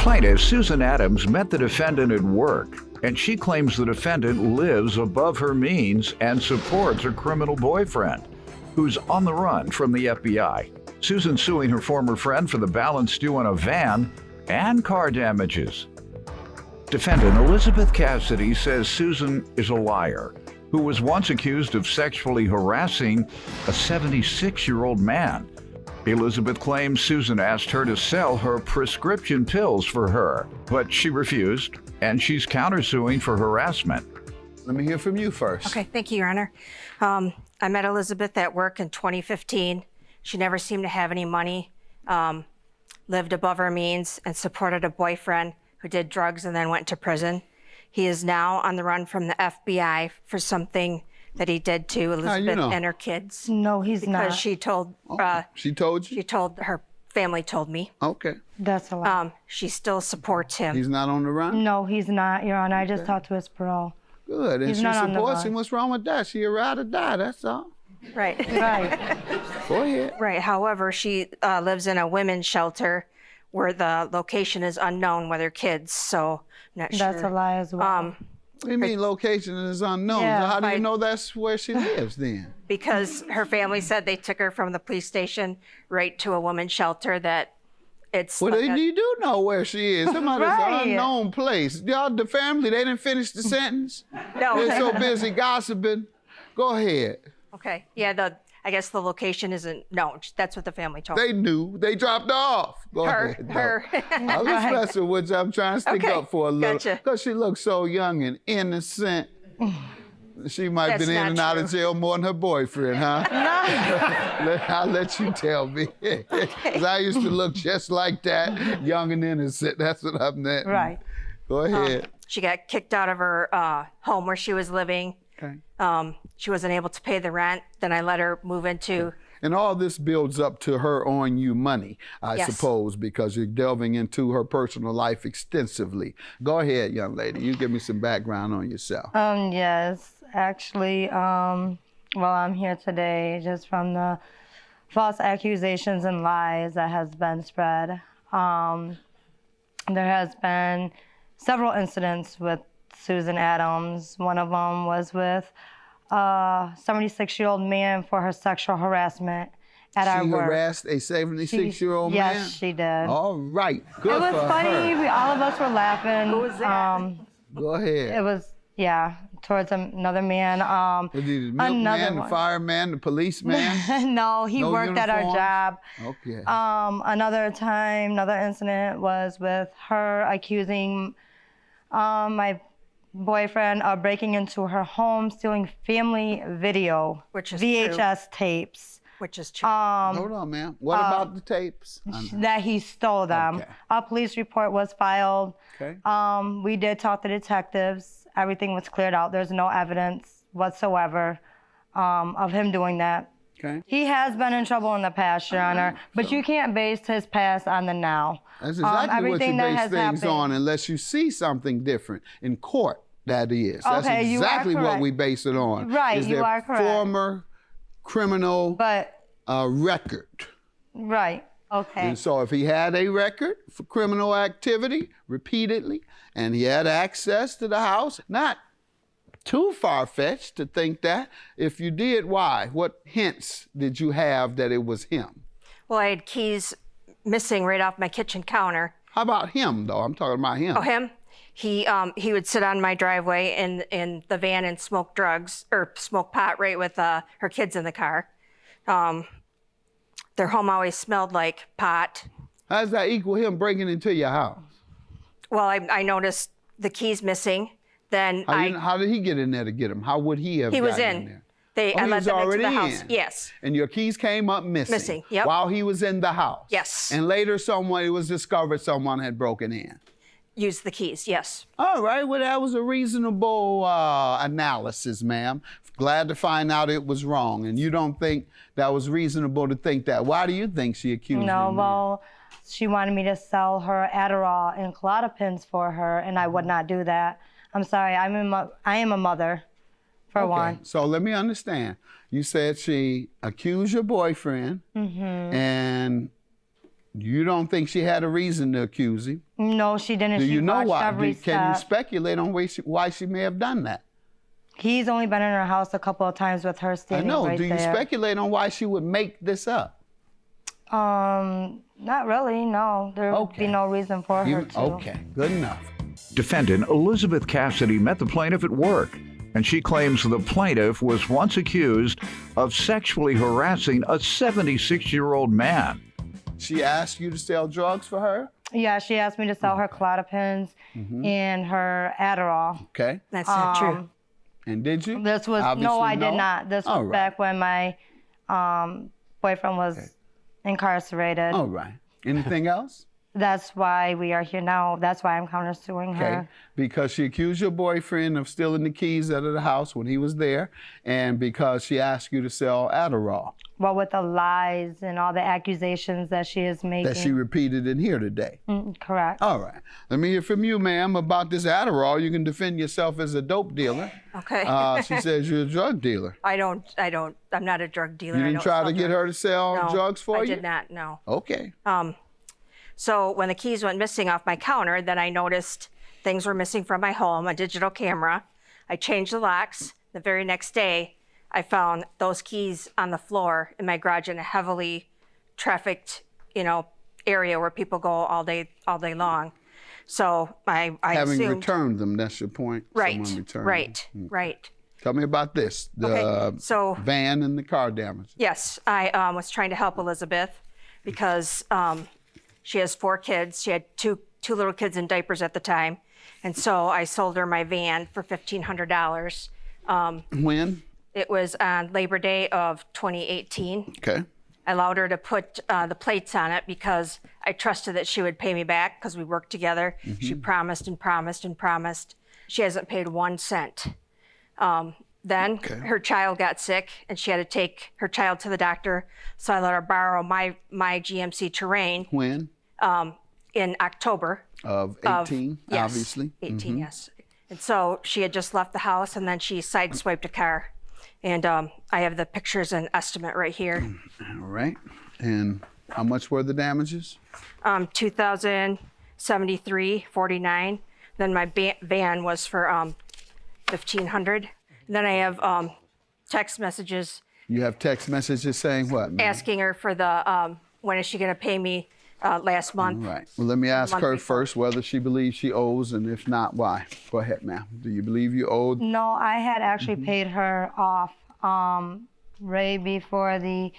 Plaintiff Susan Adams met the defendant at work, and she claims the defendant lives above her means and supports her criminal boyfriend, who's on the run from the FBI. Susan suing her former friend for the balance due on a van and car damages. Defendant Elizabeth Cassidy says Susan is a liar who was once accused of sexually harassing a 76-year-old man. Elizabeth claims Susan asked her to sell her prescription pills for her, but she refused, and she's countersuing for harassment. Let me hear from you first. Okay, thank you, Your Honor. I met Elizabeth at work in 2015. She never seemed to have any money, lived above her means, and supported a boyfriend who did drugs and then went to prison. He is now on the run from the FBI for something that he did to Elizabeth and her kids. No, he's not. Because she told... she told you? She told, her family told me. Okay. That's a lie. She still supports him. He's not on the run? No, he's not, Your Honor. I just talked to his parole. Good, and He's she not on the supports him. run. What's wrong with that? She a ride or die, that's all. Right. Right. Go ahead. Right. However, she lives in a women's shelter where the location is unknown with her kids, so I'm not sure. That's a lie as well. What do you mean location is unknown? Yeah, So how do you know that's where she lives then? Because her family said they took her from the police station right to a women's shelter that it's Well, like you do know where she is. Somebody's Right. unknown place. Y'all, the family, they didn't finish the sentence? No. They're so busy gossiping. Go ahead. Okay. Yeah, I guess the location isn't known. That's what the family told me. They knew. They dropped her off. Go ahead. Her. I was messing with you. I'm trying to stick Okay, up for a little. gotcha. Because she looks so young and innocent. She might have That's been in not and out of true. jail more than her boyfriend, huh? I'll let you tell me. 'Cause I used to look just like that, young and innocent. That's what I'm at. Right. Go ahead. She got kicked out of her home where she was living. Okay. She wasn't able to pay the rent. Then I let her move into... And all this builds up to her owing you money, I Yes. suppose, because you're delving into her personal life extensively. Go ahead, young lady. You give me some background on yourself. Yes. Actually, well, I'm here today just from the false accusations and lies that has been spread. There has been several incidents with Susan Adams. One of them was with a 76-year-old man for her sexual harassment at our She work. harassed a 76-year-old man? Yes, she did. All right. Good It was for funny. her. All of us were laughing. Who was that? Go ahead. It was, yeah, towards another man. Was he the milkman, the one. fireman, the policeman? No, he No worked at our uniforms? job. Okay. Another time, another incident was with her accusing my boyfriend of breaking into her home, stealing family video, Which is VHS tapes, Which is true. Hold on, ma'am. What about the tapes? that he stole them. Okay. A police report was filed. Okay. We did talk to detectives. Everything was cleared out. There's no evidence whatsoever of him doing that. Okay. He has been in trouble in the past, Your Honor, but you can't base his past on the now. That's exactly what everything you that base has things happened- on, unless you see something different in court. That is. That's Okay, you are exactly what correct. we base it on. Right, is you their are correct. former criminal But, record. right, okay. And so if he had a record for criminal activity repeatedly, and he had access to the house, not too far-fetched to think that. If you did, why? What hints did you have that it was him? Well, I had keys missing right off my kitchen counter. How about him, though? I'm talking about him. Oh, him? He would sit on my driveway in the van and smoke drugs, or smoke pot right with her kids in the car. Their home always smelled like pot. How does that equal him breaking into your house? Well, I noticed the keys missing. Then How did he get in there to get them? How would he have he was gotten in. there? I he let was them into already the house. in. Yes. And your keys came up missing. Missing, yep. While he was in the house. Yes. And later it was discovered someone had broken in. Used the keys. Yes. All right, well, that was a reasonable analysis, ma'am. Glad to find out it was wrong. And you don't think that was reasonable to think that. Why do you think she accused No, him? well, she wanted me to sell her Adderall and Klonopins for her, and I would not do that. I'm sorry, I am a mother, for one. So let me understand. You said she accused your boyfriend and You don't think she had a reason to accuse him? No, she didn't. Do She you know watched why? every Can you step. speculate on why she may have done that? He's only been in her house a couple of times with her I standing know. right Do you there. speculate on why she would make this up? Not really, no. There would be Okay. no reason for her to. Okay, good enough. Defendant Elizabeth Cassidy met the plaintiff at work, and she claims the plaintiff was once accused of sexually harassing a 76-year-old man. She asked you to sell drugs for her? Yeah, she asked me to sell her Clonopins and her Adderall. Okay. That's not true. And did you? This was, Obviously, no, I did not. This was All right. back when my boyfriend was incarcerated. All right. Anything else? That's why we are here now. That's why I'm countersuing Okay. her. Because she accused your boyfriend of stealing the keys out of the house when he was there, and because she asked you to sell Adderall Well, with the lies and all the accusations that she is making. that she repeated in here today. Correct. All right. Let me hear from you, ma'am, about this Adderall. You can defend yourself as a dope dealer. Okay. She says you're a drug dealer. I'm not a drug dealer. You I didn't don't try sell to get drugs. her to sell No, drugs for I you? did not, no. Okay. So when the keys went missing off my counter, then I noticed things were missing from my home, a digital camera. I changed the locks. The very next day, I found those keys on the floor in my garage in a heavily trafficked, area where people go all day long. So I Having assumed, returned them, that's your point? right, Someone returned right, them. right. Tell me about this, the Okay, so- van and the car damage. Yes, I was trying to help Elizabeth because she has 4 kids. She had two little kids in diapers at the time. And so I sold her my van for $1,500. When? It was on Labor Day of 2018. Okay. I allowed her to put the plates on it because I trusted that she would pay me back because we worked together. She promised and promised and promised. She hasn't paid 1 cent. Then her child got sick and she had to take her child to the doctor. So I let her borrow my GMC Terrain When? in October. Of 18, Yes, obviously. 18, yes. And so she had just left the house and then she sideswiped a car. And I have the pictures and estimate right here. All right. And how much were the damages? $2,073.49. Then my van was for $1,500. Then I have text messages You have text messages saying what, ma'am? asking her for the when is she going to pay me last month. Right. Well, let me ask month her before. first whether she believes she owes, and if not, why. Go ahead, ma'am. Do you believe you owed? No, I had actually paid her off right before it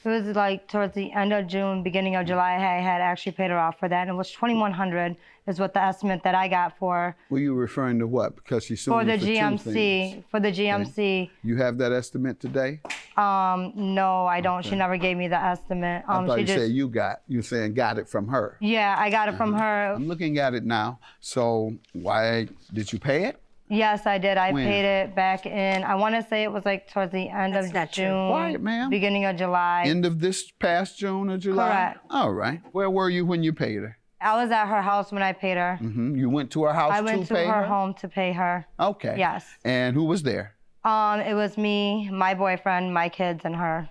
was like towards the end of June, beginning of July. I had actually paid her off for that, and it was $2,100 is what the estimate that I got for Were you referring to what? Because she's suing the you for 2 GMC. things. For the GMC. You have that estimate today? No, I don't. She never gave me the estimate. I thought she you said you got. You're saying got it from her. Yeah, I got it from her. I'm looking at it now. So why did you pay it? Yes, I did. I When? paid it back in, I want to say it was like towards the end That's of not true. June. Quiet, ma'am. Beginning of July. End of this past June or July? Correct. All right. Where were you when you paid her? I was at her house when I paid her. You went to her house I went to pay her home to pay her. Okay. Yes. And who was there? It was me, my boyfriend, my kids, and her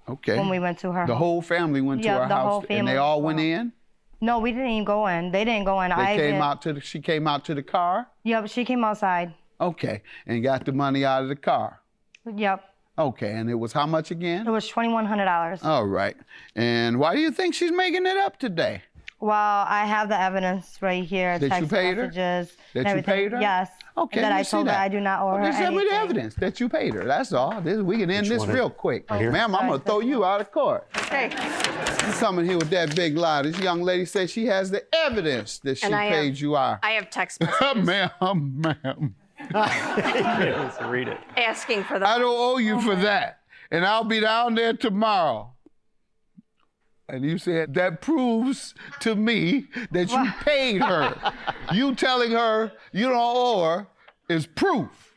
Okay. when we went to her The home. whole family went to Yeah, her the house, whole and family they all went went to her in. No, we didn't even go in. They didn't go in. She came out to the car. Yep, she came outside. Okay, and got the money out of the car. Yep. Okay, and it was how much again? It was $2,100. All right. And why do you think she's making it up today? Well, I have the evidence right here. That you text paid her? messages. That and you everything. paid her? Yes. Okay. That let I me see told her that. I do not owe her Okay, send me the anything. evidence that you paid her. That's all. We can end this one? real quick. Right here? Ma'am, I'm going to throw you out of court. Okay. You coming here with that big lie. This young lady says she has the evidence that she And I paid have- you out. I have text messages Ma'am. Let's read it. asking for the I don't owe you for that. And I'll be down there tomorrow. And you said, that proves to me that you paid her. You telling her you don't owe her is proof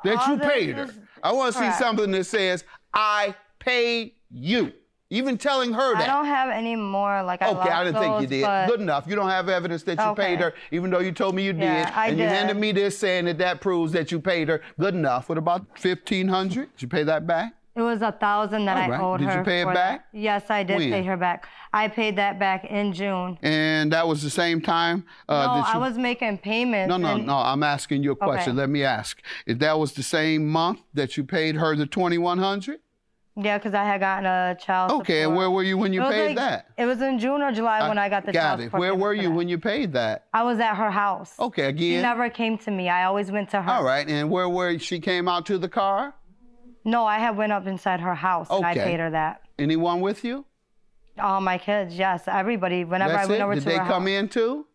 that All you this paid her. is I want to see correct. something that says, I paid you. Even telling her I that. don't have any more. Like I Okay, I didn't think you those, did. but- Good enough. You don't have evidence that you Okay. paid her, even though you told me you Yeah, did. I and you did. handed me this saying that proves that you paid her. Good enough. What about $1,500? Did you pay that back? It was $1,000 that All I right. owed Did her. you pay it for back? That. Yes, I did When? pay her back. I paid that back in June. And that was the same time No, that you... I was making payments. No, and- I'm asking you a question. Okay. Let me ask. If that was the same month that you paid her the $2,100? Yeah, because I had gotten a child support. Okay, and where were you when you It was paid that? It was in June or July when I got the child Got it. support. Where payment were for you that. when you paid that? I was at her house. Okay, She again. never came to me. I always went to her. All right, and where she came out to the car? No, I had went up inside her house and I Okay. paid her that. Anyone with you? All my kids, yes, everybody. Whenever That's I went it? over Did to they her come house. in too?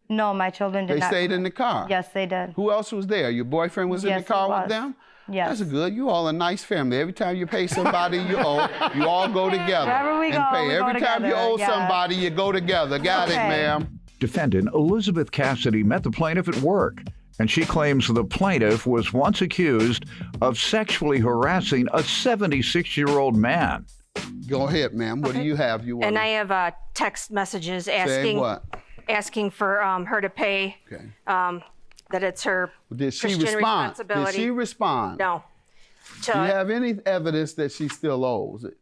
No, my children did They not. stayed come in the car? Yes, they did. Who else was there? Your boyfriend was in Yes, the car he with was. them? Yes. That's good. You all a nice family. Every time you pay somebody you owe, you all go together. Wherever we and go, pay. we go Every time you together, owe yeah. somebody, you go together. Got it, Okay. ma'am. Defendant Elizabeth Cassidy met the plaintiff at work, and she claims the plaintiff was once accused of sexually harassing a 76-year-old man. Go ahead, ma'am. What do you have? You want And I have text messages saying asking what? asking for her to pay. Okay. That it's her Did she Christian respond? Did responsibility. she respond? No. Do you have any evidence that she still owes it?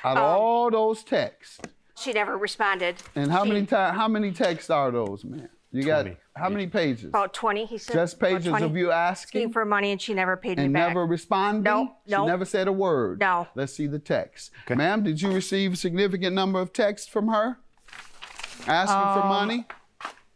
Out of all those texts, She never responded. and how many texts are those, man? You got 20. how many pages? About 20, he said. Just About pages 20. of you Asking asking for money, and she never paid and me back. never responding? No, She no. never said a word? No. Let's see the text. Ma'am, did you receive a significant number of texts from her asking for money?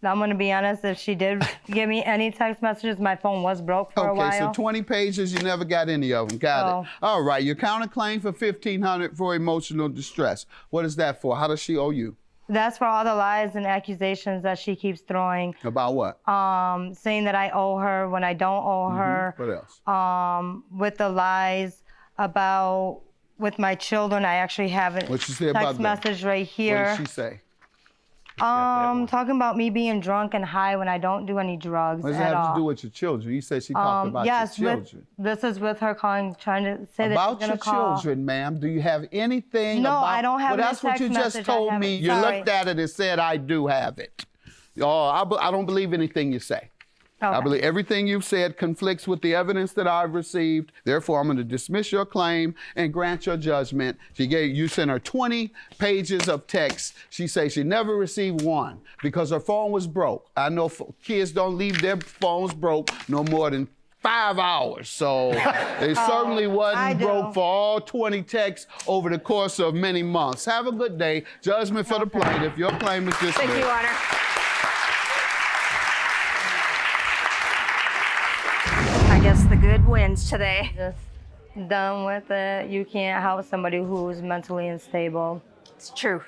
I'm going to be honest, if she did give me any text messages, my phone was broke for a Okay, while. so 20 pages, you never got any of them. Got Oh. it. All right, your counterclaim for $1,500 for emotional distress. What is that for? How does she owe you? That's for all the lies and accusations that she keeps throwing, About what? saying that I owe her when I don't owe her. What else? With the lies about with my children, I actually have a What'd she say about text them? message right What here. did she say? Talking about me being drunk and high when I don't do any drugs What does it at have all. to do with your children? You said she talked about yes, your with, children. this is with her calling, trying to say About that she's your gonna call. children, ma'am. Do you have anything No, about... I don't have Well, any that's what you text just message. I told haven't. me. You Sorry. looked at it and said, I do have it. Oh, I don't believe anything you say. I Okay. believe everything you've said conflicts with the evidence that I've received. Therefore, I'm going to dismiss your claim and grant your judgment. You sent her 20 pages of text. She says she never received one because her phone was broke. I know kids don't leave their phones broke no more than 5 hours. So it certainly I wasn't do. broke for all 20 texts over the course of many months. Have a good day. Judgment for the plaintiff. Your claim is dismissed. Thank you, Your Honor. I guess the good wins today. Just done with it. You can't help somebody who's mentally unstable. It's true.